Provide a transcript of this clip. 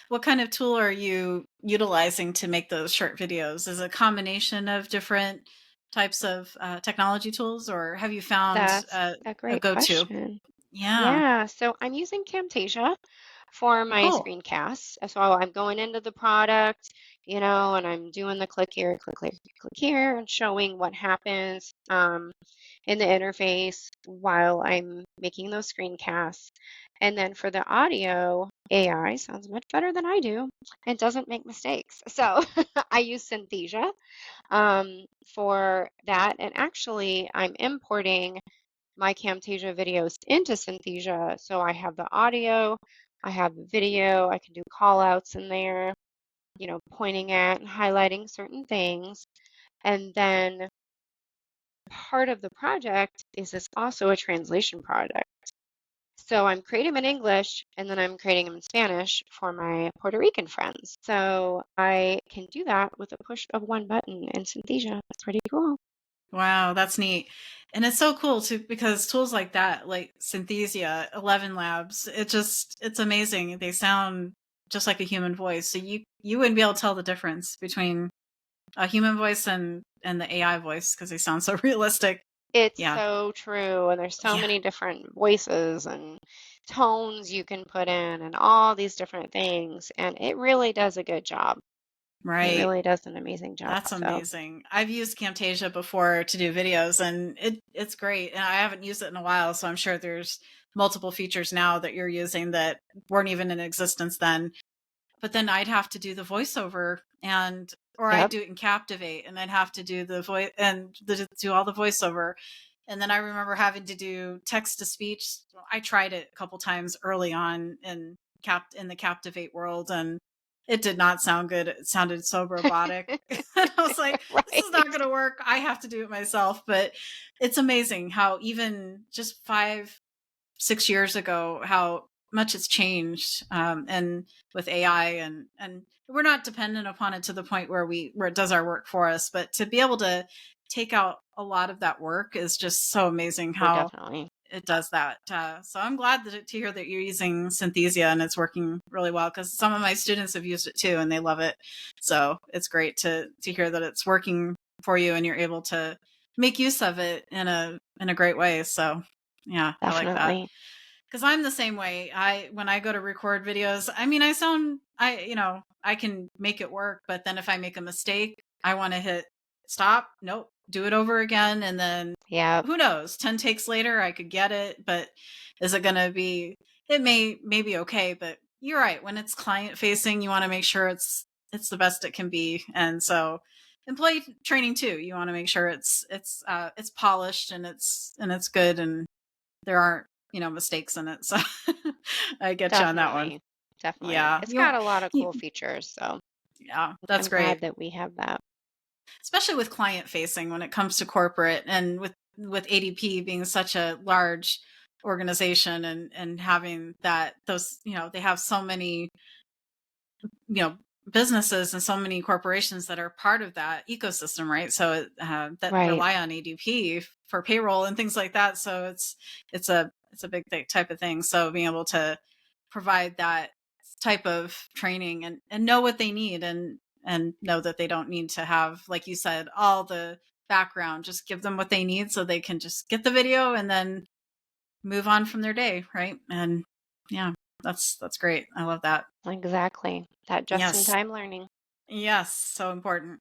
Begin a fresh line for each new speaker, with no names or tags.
What kind of tool are you utilizing to make those short videos? Is it a combination of different types of technology tools, or have you found
That's a
a
great
go-to?
question.
Yeah.
Yeah, so I'm using Camtasia for my
Cool.
screencasts. So I'm going into the product, and I'm doing the click here, click here, and showing what happens in the interface while I'm making those screencasts. And then for the audio, AI sounds much better than I do and doesn't make mistakes. So I use Synthesia for that. And actually, I'm importing my Camtasia videos into Synthesia. So I have the audio, I have the video, I can do call outs in there, pointing at and highlighting certain things. And then part of the project is this also a translation project. So I'm creating them in English and then I'm creating them in Spanish for my Puerto Rican friends. So I can do that with a push of one button in Synthesia. That's pretty cool.
Wow, that's neat. And it's so cool too because tools like that, like Synthesia, 11 Labs, it's amazing. They sound just like a human voice. So you wouldn't be able to tell the difference between a human voice and the AI voice because they sound so realistic.
It's
Yeah.
so true. And there's so
Yeah.
many different voices and tones you can put in and all these different things. And it really does a good job. It
Right.
really does an amazing job.
That's
So,
amazing. I've used Camtasia before to do videos and it's great. And I haven't used it in a while, so I'm sure there's multiple features now that you're using that weren't even in existence then. But then I'd have to do the voiceover and or I'd
yep.
do it in Captivate and I'd have to do the voice and do all the voiceover. And then I remember having to do text to speech. I tried it a couple times early on in the Captivate world and it did not sound good. It sounded so robotic. And I was like, this is not
Right.
going to work. I have to do it myself. But it's amazing how even just 5, 6 years ago, how much it's changed, and with AI and we're not dependent upon it to the point where it does our work for us, but to be able to take out a lot of that work is just so amazing
Oh,
how
definitely.
it does that. So I'm glad to hear that you're using Synthesia and it's working really well because some of my students have used it too and they love it. So it's great to hear that it's working for you and you're able to make use of it in a great way. So yeah, I like that.
Definitely.
Because I'm the same way. When I go to record videos, I mean, I can make it work, but then if I make a mistake, I want to hit stop. Nope, do it over again, and then
Yep.
who knows? 10 takes later, I could get it, but is it going to be? It may be okay, but you're right. When it's client facing, you want to make sure it's the best it can be, and so employee training too. You want to make sure it's polished and it's good and there aren't, mistakes in it. So I get you on that one.
Definitely. Definitely.
Yeah.
It's got a lot of
You
cool features. So
yeah, that's
I'm
great.
glad that we have that.
Especially with client facing when it comes to corporate and with ADP being such a large organization and having those, they have so many, you know, businesses and so many corporations that are part of that ecosystem, right? So that
Right.
rely on ADP for payroll and things like that. So it's a big type of thing. So being able to provide that type of training and know what they need and know that they don't need to have, like you said, all the background. Just give them what they need so they can just get the video and then move on from their day, right? And yeah, that's great. I love that.
Exactly. That just in
Yes.
time learning.
Yes, so important.